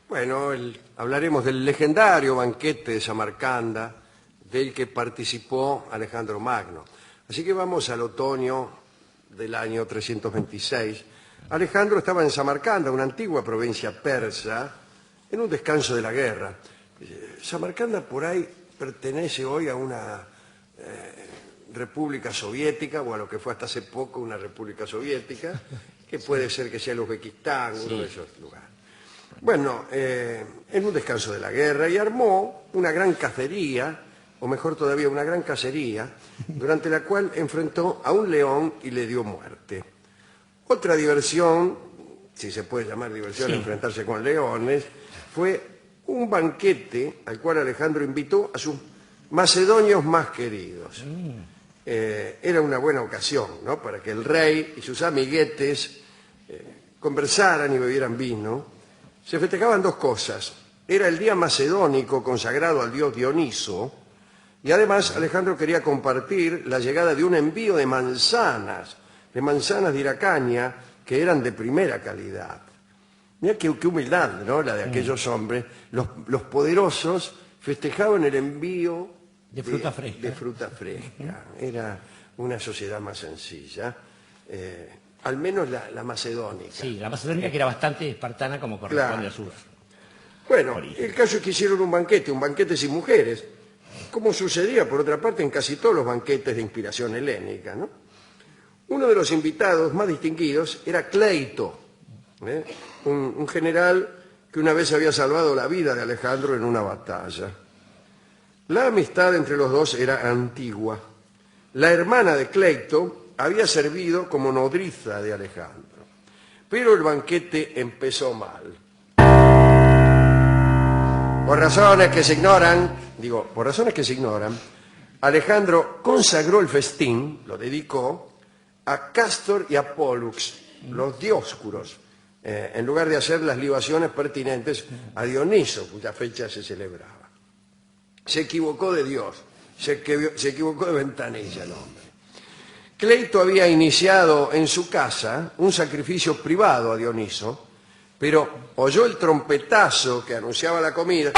Bueno, hablaremos del legendario banquete de Samarcanda, del que participó Alejandro Magno. Así que vamos al otoño del año 326. Alejandro estaba en Samarcanda, una antigua provincia persa, en un descanso de la guerra. Samarcanda por ahí pertenece hoy a una república soviética, o a lo que fue hasta hace poco una república soviética, que puede ser que sea el Uzbekistán, uno de esos lugares. Bueno, en un descanso de la guerra, y armó una gran cacería, o mejor todavía, una gran cacería, durante la cual enfrentó a un león y le dio muerte. Otra diversión, si se puede llamar diversión, enfrentarse con leones, fue un banquete al cual Alejandro invitó a sus macedonios más queridos. Era una buena ocasión, ¿no?, para que el rey y sus amiguetes conversaran y bebieran vino. Se festejaban dos cosas. Era el día macedónico consagrado al dios Dioniso, y además Alejandro quería compartir la llegada de un envío de manzanas de Hiracaña, que eran de primera calidad. Mirá qué humildad, ¿no?, la de aquellos hombres. Los poderosos festejaban el envío de fruta fresca. De fruta fresca. Era una sociedad más sencilla. Al menos la macedónica. Sí, la macedónica que era bastante espartana, como corresponde a sus... Bueno, el caso es que hicieron un banquete sin mujeres, como sucedía, por otra parte, en casi todos los banquetes de inspiración helénica, ¿no? Uno de los invitados más distinguidos era Cleito, un general que una vez había salvado la vida de Alejandro en una batalla. La amistad entre los dos era antigua. La hermana de Cleito había servido como nodriza de Alejandro. Pero el banquete empezó mal. Por razones que se ignoran, Alejandro consagró el festín, lo dedicó a Cástor y a Pólux, los dioscuros, en lugar de hacer las libaciones pertinentes a Dioniso, cuya fecha se celebraba. Se equivocó de Dios, se equivocó de ventanilla el hombre. Cleito había iniciado en su casa un sacrificio privado a Dioniso, pero oyó el trompetazo que anunciaba la comida.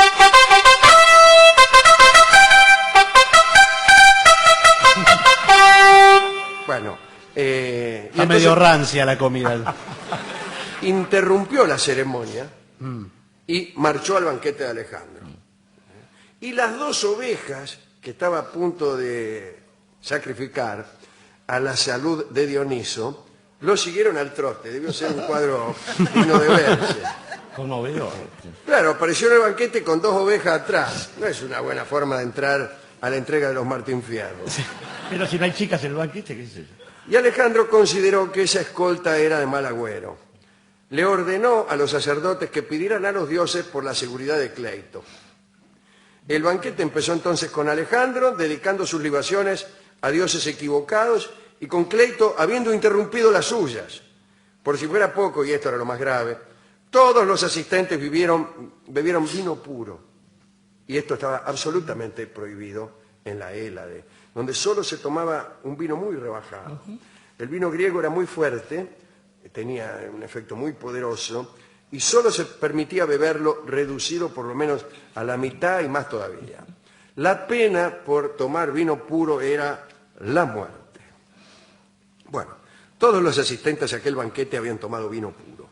Bueno, Está medio rancia la comida. Interrumpió la ceremonia y marchó al banquete de Alejandro. Y las dos ovejas que estaba a punto de sacrificar a la salud de Dioniso, lo siguieron al trote. Debió ser un cuadro digno de verse. Conmovedor. Claro, apareció en el banquete con dos ovejas atrás. No es una buena forma de entrar a la entrega de los Martín Fierro. Pero si no hay chicas en el banquete, ¿qué es eso? Y Alejandro consideró que esa escolta era de mal agüero. Le ordenó a los sacerdotes que pidieran a los dioses por la seguridad de Cleito. El banquete empezó entonces con Alejandro dedicando sus libaciones a dioses equivocados y con Cleito habiendo interrumpido las suyas. Por si fuera poco, y esto era lo más grave, todos los asistentes bebieron vino puro. Y esto estaba absolutamente prohibido en la Hélade, donde solo se tomaba un vino muy rebajado. El vino griego era muy fuerte, tenía un efecto muy poderoso, y solo se permitía beberlo reducido por lo menos a la mitad y más todavía. La pena por tomar vino puro era la muerte. Bueno, todos los asistentes a aquel banquete habían tomado vino puro.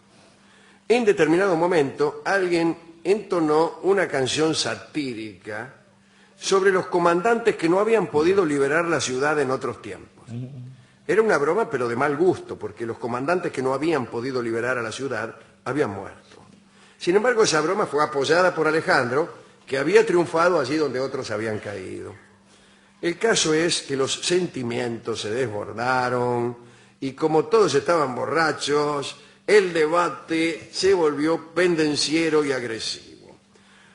En determinado momento, alguien entonó una canción satírica sobre los comandantes que no habían podido liberar la ciudad en otros tiempos. Era una broma, pero de mal gusto, porque los comandantes que no habían podido liberar a la ciudad habían muerto. Sin embargo, esa broma fue apoyada por Alejandro, que había triunfado allí donde otros habían caído. El caso es que los sentimientos se desbordaron y como todos estaban borrachos, el debate se volvió pendenciero y agresivo.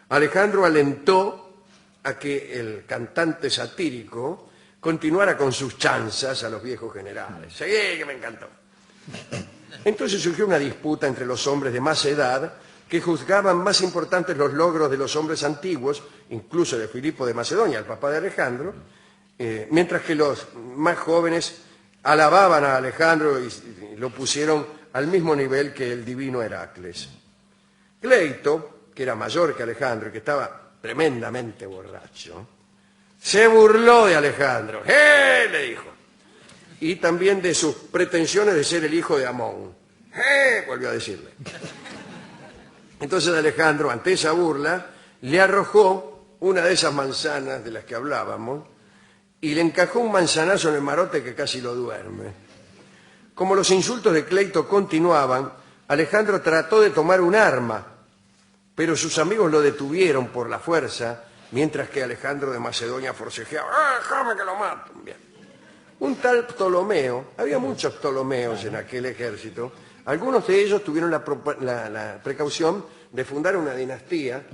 Alejandro alentó a que el cantante satírico continuara con sus chanzas a los viejos generales. Seguí, que me encantó. Entonces surgió una disputa entre los hombres de más edad que juzgaban más importantes los logros de los hombres antiguos, incluso de Filipo de Macedonia, el papá de Alejandro, mientras que los más jóvenes alababan a Alejandro y lo pusieron al mismo nivel que el divino Heracles. Cleito que era mayor que Alejandro y que estaba tremendamente borracho, se burló de Alejandro. Le dijo. Y también de sus pretensiones de ser el hijo de Amón. Volvió a decirle. Entonces Alejandro, ante esa burla, le arrojó una de esas manzanas de las que hablábamos y le encajó un manzanazo en el marote que casi lo duerme. Como los insultos de Cleito continuaban, Alejandro trató de tomar un arma, pero sus amigos lo detuvieron por la fuerza, mientras que Alejandro de Macedonia forcejeaba. ¡Déjame que lo mato! Bien. Un tal Ptolomeo, había muchos Ptolomeos en aquel ejército, algunos de ellos tuvieron la precaución de fundar una dinastía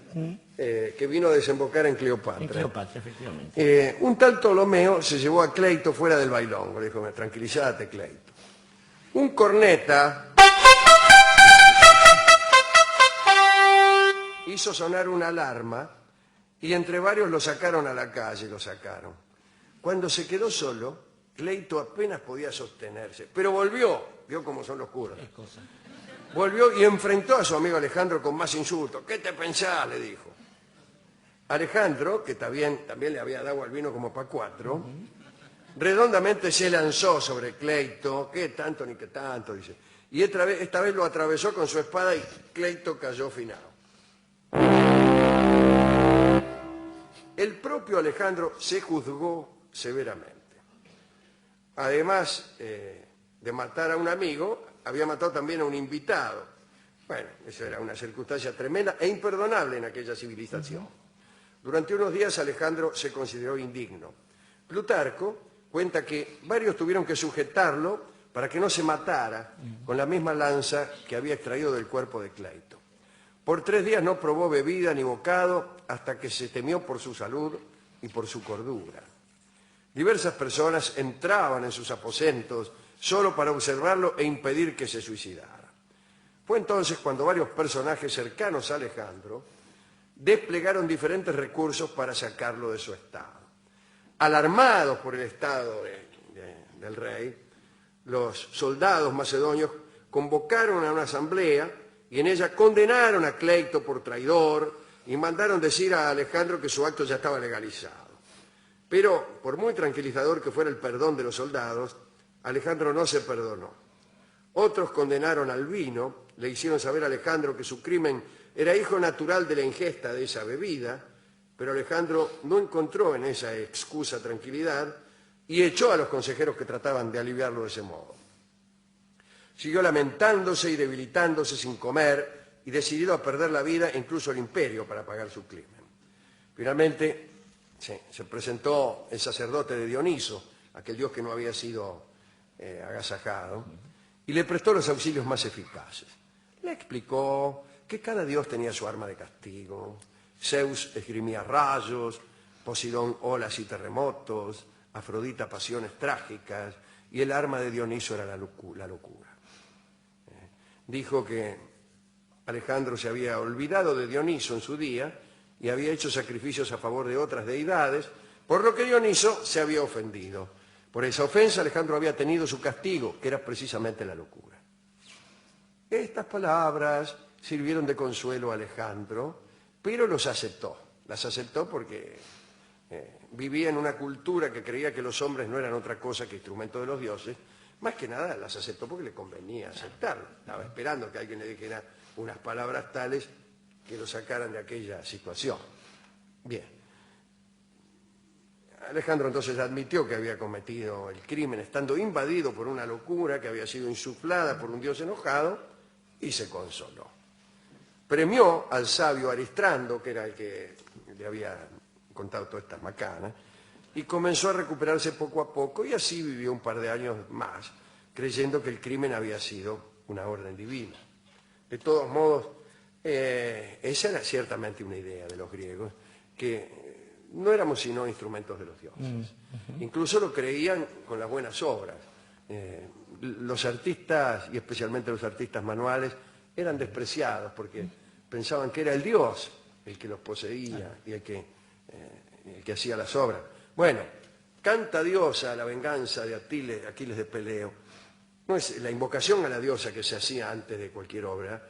que vino a desembocar en Cleopatra. En Cleopatra, efectivamente. Un tal Ptolomeo se llevó a Cleito fuera del bailongo, le dijo, tranquilízate, Cleito. Un corneta hizo sonar una alarma y entre varios lo sacaron a la calle, Cuando se quedó solo, Cleito apenas podía sostenerse, pero volvió, vio cómo son los curas. Volvió y enfrentó a su amigo Alejandro con más insultos. ¿Qué te pensás?, le dijo. Alejandro, que también le había dado al vino como para cuatro, redondamente se lanzó sobre Cleito. ¿Qué tanto ni qué tanto?, dice. Y esta vez lo atravesó con su espada y Cleito cayó finado. El propio Alejandro se juzgó severamente. Además de matar a un amigo, había matado también a un invitado. Bueno, eso era una circunstancia tremenda e imperdonable en aquella civilización. Durante unos días Alejandro se consideró indigno. Plutarco cuenta que varios tuvieron que sujetarlo para que no se matara con la misma lanza que había extraído del cuerpo de Cleito. Por 3 días no probó bebida ni bocado hasta que se temió por su salud y por su cordura. Diversas personas entraban en sus aposentos solo para observarlo e impedir que se suicidara. Fue entonces cuando varios personajes cercanos a Alejandro desplegaron diferentes recursos para sacarlo de su estado. Alarmados por el estado del rey, los soldados macedonios convocaron a una asamblea y en ella condenaron a Cleito por traidor y mandaron decir a Alejandro que su acto ya estaba legalizado. Pero, por muy tranquilizador que fuera el perdón de los soldados, Alejandro no se perdonó. Otros condenaron al vino, le hicieron saber a Alejandro que su crimen era hijo natural de la ingesta de esa bebida, pero Alejandro no encontró en esa excusa tranquilidad y echó a los consejeros que trataban de aliviarlo de ese modo. Siguió lamentándose y debilitándose sin comer y decidido a perder la vida e incluso el imperio para pagar su crimen. Finalmente se presentó el sacerdote de Dioniso, aquel dios que no había sido agasajado, y le prestó los auxilios más eficaces. Le explicó que cada dios tenía su arma de castigo. Zeus esgrimía rayos, Poseidón olas y terremotos, Afrodita pasiones trágicas, y el arma de Dioniso era la locura. Dijo que Alejandro se había olvidado de Dioniso en su día y había hecho sacrificios a favor de otras deidades, por lo que Dioniso se había ofendido. Por esa ofensa Alejandro había tenido su castigo, que era precisamente la locura. Estas palabras sirvieron de consuelo a Alejandro, pero los aceptó. Las aceptó porque vivía en una cultura que creía que los hombres no eran otra cosa que instrumentos de los dioses. Más que nada las aceptó porque le convenía aceptarlo. Estaba esperando que alguien le dijera unas palabras tales que lo sacaran de aquella situación. Bien. Alejandro entonces admitió que había cometido el crimen estando invadido por una locura que había sido insuflada por un dios enojado y se consoló. Premió al sabio Aristrando, que era el que le había contado todas estas macanas, y comenzó a recuperarse poco a poco y así vivió un par de años más, creyendo que el crimen había sido una orden divina. De todos modos, esa era ciertamente una idea de los griegos, que no éramos sino instrumentos de los dioses. Incluso lo creían con las buenas obras. Los artistas, y especialmente los artistas manuales, eran despreciados porque pensaban que era el dios el que los poseía y el que hacía las obras. Bueno, canta diosa la venganza de Aquiles de Peleo. No es la invocación a la diosa que se hacía antes de cualquier obra,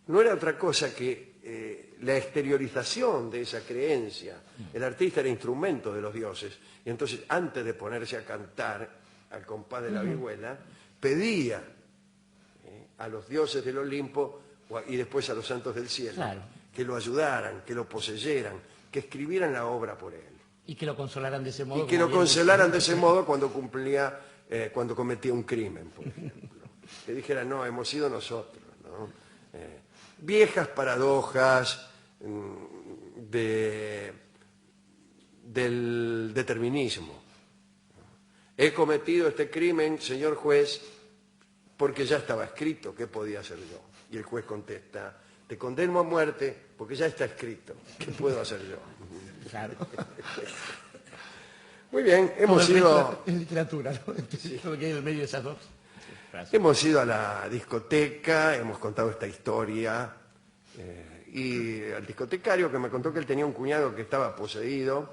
no era otra cosa que la exteriorización de esa creencia. El artista era instrumento de los dioses, y entonces antes de ponerse a cantar al compás de la vihuela, pedía a los dioses del Olimpo y después a los santos del cielo, claro, que lo ayudaran, que lo poseyeran, que escribieran la obra por él. y que lo consolaran de ese modo. Y que lo consolaran de ese modo cuando cuando cometía un crimen, por ejemplo. Que dijeran, no, hemos sido nosotros, ¿no? Viejas paradojas del determinismo. He cometido este crimen, señor juez, porque ya estaba escrito, ¿qué podía hacer yo? Y el juez contesta, te condeno a muerte porque ya está escrito, ¿qué puedo hacer yo? Claro. Muy bien, hemos ido... Es literatura, ¿no? Lo que hay en el medio de esas dos frases. Hemos ido a la discoteca, hemos contado esta historia, y al discotecario que me contó que él tenía un cuñado que estaba poseído,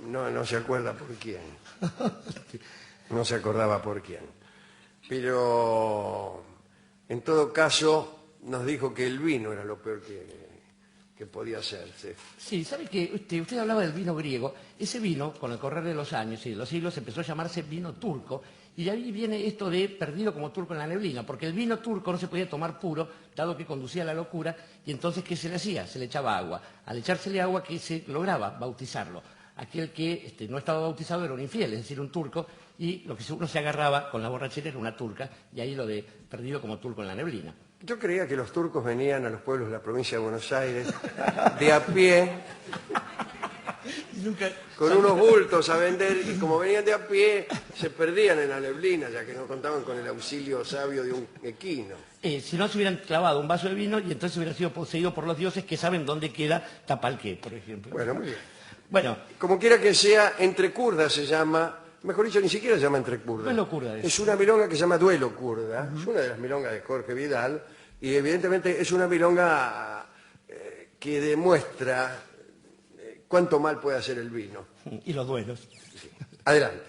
no se acuerda por quién, no se acordaba por quién, pero en todo caso nos dijo que el vino era lo peor que podía hacerse. Sí, ¿sabe que usted hablaba del vino griego? Ese vino, con el correr de los años y de los siglos, empezó a llamarse vino turco, y de ahí viene esto de perdido como turco en la neblina, porque el vino turco no se podía tomar puro, dado que conducía a la locura, y entonces, ¿qué se le hacía? Se le echaba agua. Al echársele agua, ¿qué se lograba? Bautizarlo. Aquel que no estaba bautizado era un infiel, es decir, un turco, y lo que uno se agarraba con la borrachera era una turca, y ahí lo de perdido como turco en la neblina. Yo creía que los turcos venían a los pueblos de la provincia de Buenos Aires de a pie, con unos bultos a vender, y como venían de a pie, se perdían en la neblina, ya que no contaban con el auxilio sabio de un equino. Si no, se hubieran clavado un vaso de vino y entonces hubieran sido poseídos por los dioses que saben dónde queda Tapalqué, por ejemplo. Bueno, muy bien. Bueno, Como quiera que sea, Entre Kurdas se llama, mejor dicho, ni siquiera se llama Entre Kurdas. Duelo kurda Es una milonga que se llama Duelo Kurda, es una de las milongas de Jorge Vidal, y evidentemente es una milonga que demuestra cuánto mal puede hacer el vino. y los duelos. Adelante.